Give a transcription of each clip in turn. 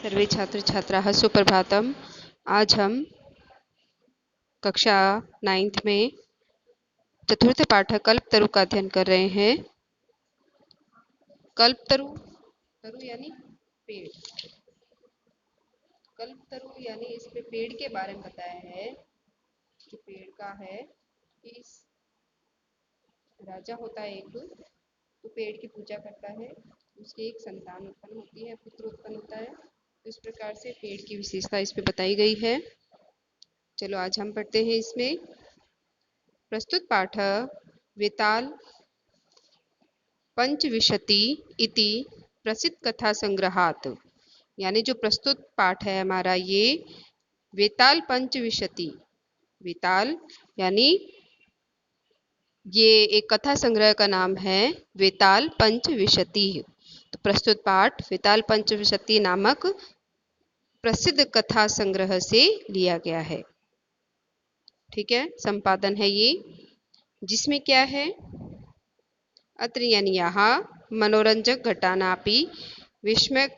सर्वे छात्र छात्राः सुप्रभातम। आज हम कक्षा 9th में चतुर्थ पाठ कल्पतरु का अध्ययन कर रहे हैं। कल्पतरु, तरु यानी पेड़, कल्पतरु यानी इसमें पेड़ के बारे में बताया है कि पेड़ का है कि राजा होता है एक, तो पेड़ की पूजा करता है, उसकी एक संतान उत्पन्न होती है, पुत्र उत्पन्न होता है। तो इस प्रकार से पेड़ की विशेषता इसमें बताई गई है। चलो आज हम पढ़ते हैं इसमें। प्रस्तुत पाठ वेताल पंचविंशति इति प्रसिद्ध कथा संग्रहात, यानी जो प्रस्तुत पाठ है हमारा ये वेताल पंचविंशति, वेताल यानी ये एक कथा संग्रह का नाम है वेताल पंचविंशति। तो प्रस्तुत पाठ वेताल पंचविंशति नामक प्रसिद्ध कथा संग्रह से लिया गया है। ठीक है, संपादन है ये, जिसमें क्या है, अत्र यानी यहाँ मनोरंजक घटानापि विस्मयकारी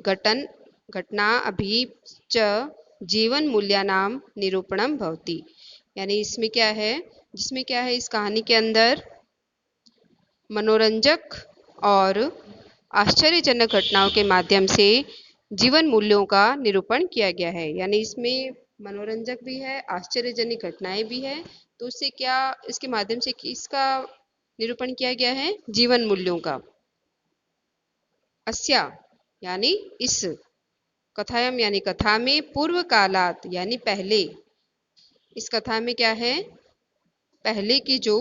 घटना अभी च जीवन मूल्यानां निरूपणम भवति। यानी इसमें क्या है, जिसमें क्या है, इस कहानी के अंदर मनोरंजक और आश्चर्यजनक घटनाओं के माध्यम से जीवन मूल्यों का निरूपण किया गया है। यानी इसमें मनोरंजक भी है, आश्चर्यजनक घटनाएं भी है। तो उससे क्या, इसके माध्यम से इसका निरूपण किया गया है, जीवन मूल्यों का। अस्या यानी इस कथायाम यानी कथा में पूर्व कालात यानी पहले, इस कथा में क्या है, पहले की जो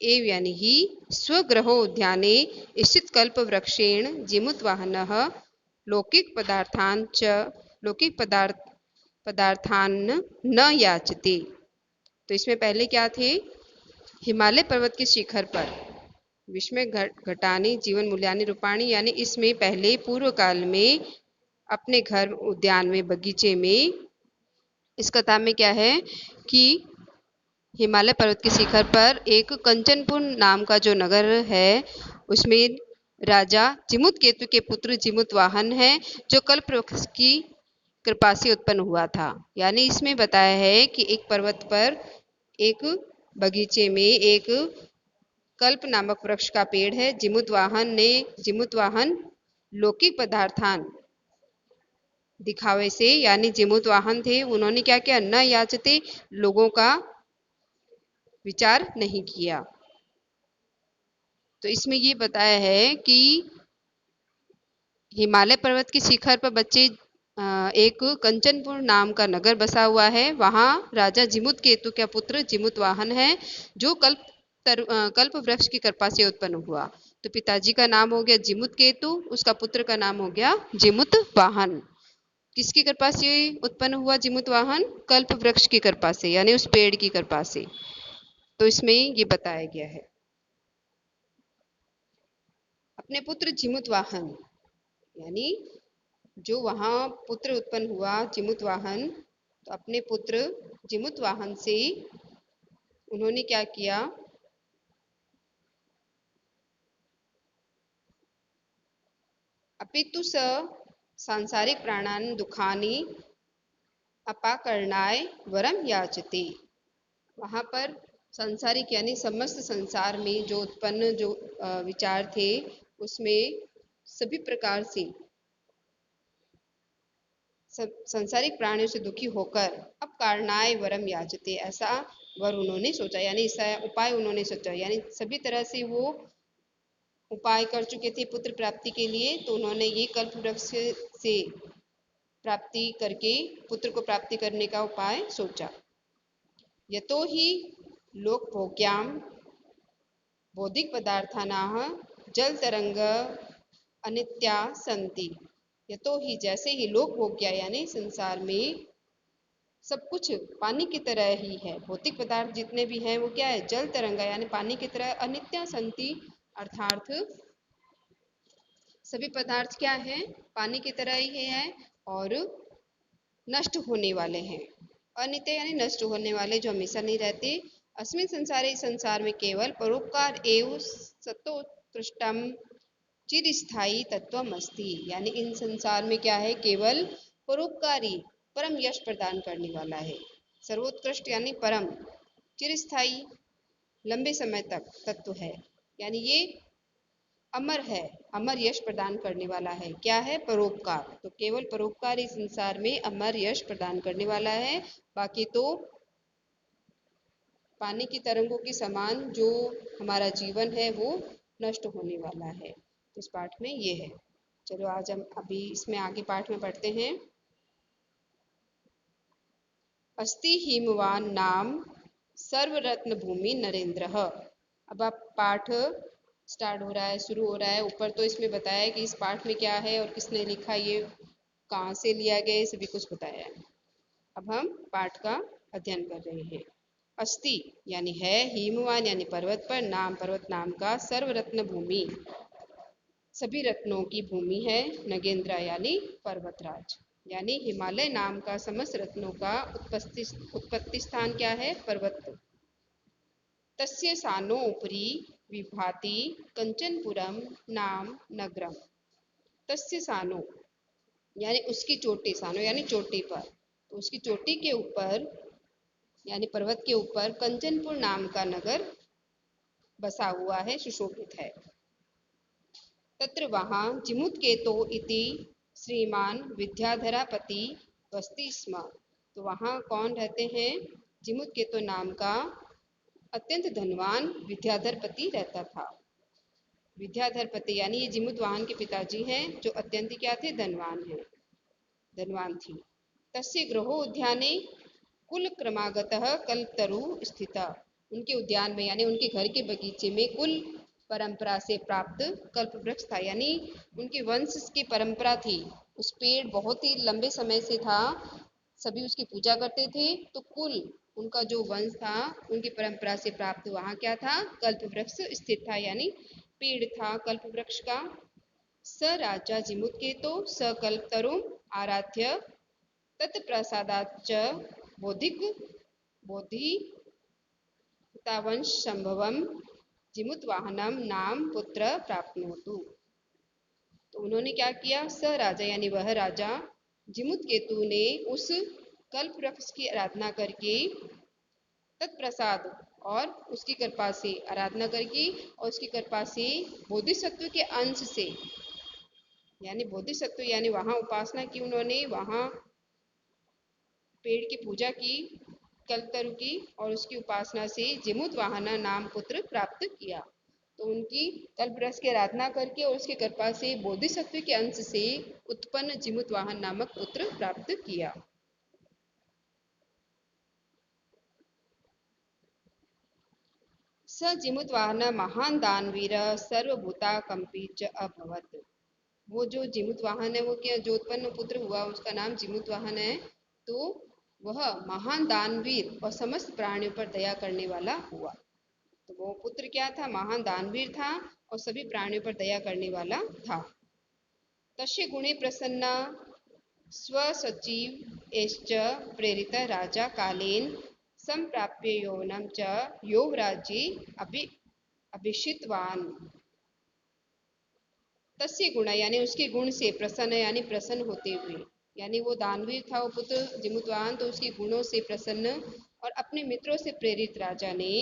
एव यानी ही स्वगृहो उद्याने स्थित कल्प वृक्षेण जिमुतवाहनः लौकिक पदार्थान न याचते। तो इसमें पहले क्या थे, हिमालय पर्वत के शिखर पर विस्मय घटानी जीवन मूल्यानि रूपाणी, यानी इसमें पहले पूर्व काल में अपने घर उद्यान में बगीचे में, इस कथा में क्या है कि हिमालय पर्वत के शिखर पर एक कंचनपुर नाम का जो नगर है, उसमें राजा जिमुत केतु के पुत्र जिमुत वाहन है, जो कल्प वृक्ष की कृपा से उत्पन्न हुआ था। यानी इसमें बताया है कि एक पर्वत पर एक बगीचे में एक कल्प नामक वृक्ष का पेड़ है। जिमुत वाहन लौकिक पदार्थान दिखावे से, यानी जिमुत वाहन थे, उन्होंने क्या किया, न याचते, लोगों का विचार नहीं किया। तो इसमें ये बताया है कि हिमालय पर्वत के शिखर पर बच्चे एक कंचनपुर नाम का नगर बसा हुआ है। वहाँ राजा जिमुत केतु का पुत्र जिमुत वाहन है, जो कल्प वृक्ष की कृपा से उत्पन्न हुआ। तो पिताजी का नाम हो गया जिमुत केतु, उसका पुत्र का नाम हो गया जिमुत वाहन। किसकी कृपा से उत्पन्न हुआ जिमुत वाहन? कल्प वृक्ष की कृपा से, यानी उस पेड़ की कृपा से। तो इसमें ये बताया गया है। अपने पुत्र जिमुत वाहन, यानी जो वहाँ पुत्र उत्पन्न हुआ जिमुत वाहन, तो अपने पुत्र जिमुत वाहन से उन्होंने क्या किया, अपितु स सांसारिक प्राणान दुखानि अपाकरणाय वरम याचते। वहाँ पर सांसारिक यानी समस्त संसार में जो उत्पन्न जो विचार थे, उसमें सभी प्रकार से संसारिक प्राणियों से दुखी होकर अब कारणाय वरम याचते, ऐसा वर उन्होंने सोचा, यानी ऐसा उपाय उन्होंने सोचा। यानी सभी तरह से वो उपाय कर चुके थे पुत्र प्राप्ति के लिए, तो उन्होंने ये कल्प वृक्ष से प्राप्ति करके पुत्र को प्राप्ति करने का उपाय सोचा। यतो ही लोक भोग्याम बौद्धिक पदार्थानाः जल तरंग अनित्या संति। यतो ही जैसे ही लोक भोग्या यानी संसार में सब कुछ पानी की तरह ही है, भौतिक पदार्थ जितने भी हैं वो क्या है, जल तरंगा यानी पानी की तरह, अनित्या संति अर्थात सभी पदार्थ क्या है, पानी की तरह ही है और नष्ट होने वाले हैं। अनित्य यानी नष्ट होने वाले, जो हमेशा नहीं रहते। अस्मिन् संसारे, संसार में केवल परोपकार एवं सतोत्कृष्टम चिरस्थायी तत्वम अस्ति, यानी इन संसार में क्या है, केवल परोपकारी परम यश प्रदान करने वाला है। सर्वोत्कृष्ट यानी परम, चिरस्थायी लंबे समय तक तत्व है, यानी ये अमर है, अमर यश प्रदान करने वाला है। क्या है, परोपकार। तो केवल परोपकार इस संसार में अमर यश प्रदान करने वाला है, बाकी तो पानी की तरंगों के समान जो हमारा जीवन है वो नष्ट होने वाला है। तो इस पाठ में ये है। चलो आज हम अभी इसमें आगे पाठ में पढ़ते हैं। अस्ति हिमवान नाम सर्वरत्न भूमि नरेंद्र। अब आप पाठ स्टार्ट हो रहा है, शुरू हो रहा है। ऊपर तो इसमें बताया है कि इस पाठ में क्या है और किसने लिखा, ये कहाँ से लिया गया, ये सभी कुछ बताया है। अब हम पाठ का अध्ययन कर रहे हैं। अस्ति यानी है, हिमवान यानी पर्वत पर, नाम पर्वत नाम का, सर्वरत्न भूमि सभी रत्नों की भूमि है, नगेंद्र यानी पर्वतराज, यानी हिमालय नाम का समस्त रत्नों का उत्पत्ति स्थान क्या है, पर्वत। तस्य सानो उपरि विभाति कंचनपुरम नाम नगरम। तस्य सानो यानी उसकी चोटी, सानो यानी चोटी पर, तो उसकी चोटी के ऊपर यानी पर्वत के ऊपर कंचनपुर नाम का नगर बसा हुआ है, सुशोभित है। तत्र वहाँ जिमुत्केतो इति श्रीमान विद्याधरापति वसति स्म। तो वहाँ कौन रहते हैं, जिमुत्केतो नाम का अत्यंत धनवान विद्याधरपति रहता था। विद्याधरपति यानी ये जिमुतवाहन के पिताजी हैं, जो अत्यंत क्या थे, धनवान हैं, धनवान थी। तस्य गृहो उद्याने कुल क्रमागतः कल्पतरु स्थिता। उनके उद्यान में यानी उनके घर के बगीचे में कुल परंपरा से प्राप्त कल्प वृक्ष था, यानी उनके वंश की परंपरा थी। उस पेड़ बहुत ही लंबे समय से था, सभी उसकी पूजा करते थे। तो कुल उनका जो वंश था, उनकी परंपरा से प्राप्त वहाँ क्या था, कल्प वृक्ष स्थित था, यानी पेड़ था कल्प वृक्ष का। स राजा जिमुत्केतो स कल्पतरुम आराध्य तत्प्रसादाच्च बोधिक बोधितावंश संभवम जिमुतवाहनम नाम पुत्र प्राप्नोतु। तो उन्होंने क्या किया, स राजा यानी वह राजा, जिमुतकेतु ने उस कल्प वृक्ष की आराधना करके, तत्प्रसाद और उसकी कृपा से, आराधना करके और उसकी कृपा से, बोधिसत्व के अंश से, यानी बोधिसत्व यानी वहाँ उपासना की उन्होंने, वहाँ पेड़ की पूजा की, कल्पतरु की, और उसकी उपासना से जिमुतवाहना नाम पुत्र प्राप्त किया। तो उनकी कल्पवृक्ष की आराधना करके और उसकी कृपा से बोधिसत्व के अंश से उत्पन्न जिमुतवाहन नामक पुत्र प्राप्त किया। स जिमुतवाहन महान दानवीर सर्वभूता कंपी च अभवत। वो जो जिमुतवाहन है, वो क्या, जो उत्पन्न पुत्र हुआ उसका नाम जिमुतवाहन है। तो वह महान दानवीर और समस्त प्राणियों पर दया करने वाला हुआ। तो वो पुत्र क्या था, महान दानवीर था और सभी प्राणियों पर दया करने वाला था। तस्य गुणे प्रसन्न स्वसचिव एश्च प्रेरित राजा कालेन संप्राप्य यौवनम च यौवराज्ये अभिषितवान। तस्य गुण यानी उसके गुण से, प्रसन्न यानी प्रसन्न होते हुए, यानी वो दानवीर था वो पुत्र जिमुतवाहन, तो उसके गुणों से प्रसन्न और अपने मित्रों से प्रेरित राजा ने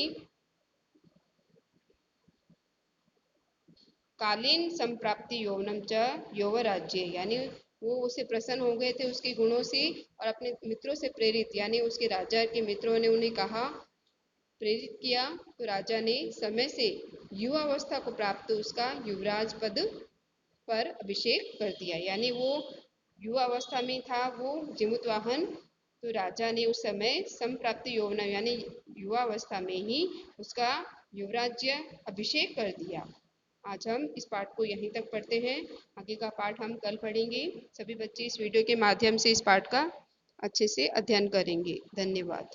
कालीन संप्राप्ति यौवनम च यौवराज्य, यानी वो उसे प्रसन्न हो गए थे उसके गुणों से, और अपने मित्रों से प्रेरित यानी उसके राजा के मित्रों ने उन्हें कहा, प्रेरित किया, तो राजा ने समय से युवावस्था को प्राप्त उसका युवराज पद पर अभिषेक कर दिया। यानी वो युवा अवस्था में था वो जिमुतवाहन, तो राजा ने उस समय संप्राप्त यौवन यानी युवा अवस्था में ही उसका युवराज्य अभिषेक कर दिया। आज हम इस पाठ को यहीं तक पढ़ते हैं, आगे का पाठ हम कल पढ़ेंगे। सभी बच्चे इस वीडियो के माध्यम से इस पाठ का अच्छे से अध्ययन करेंगे। धन्यवाद।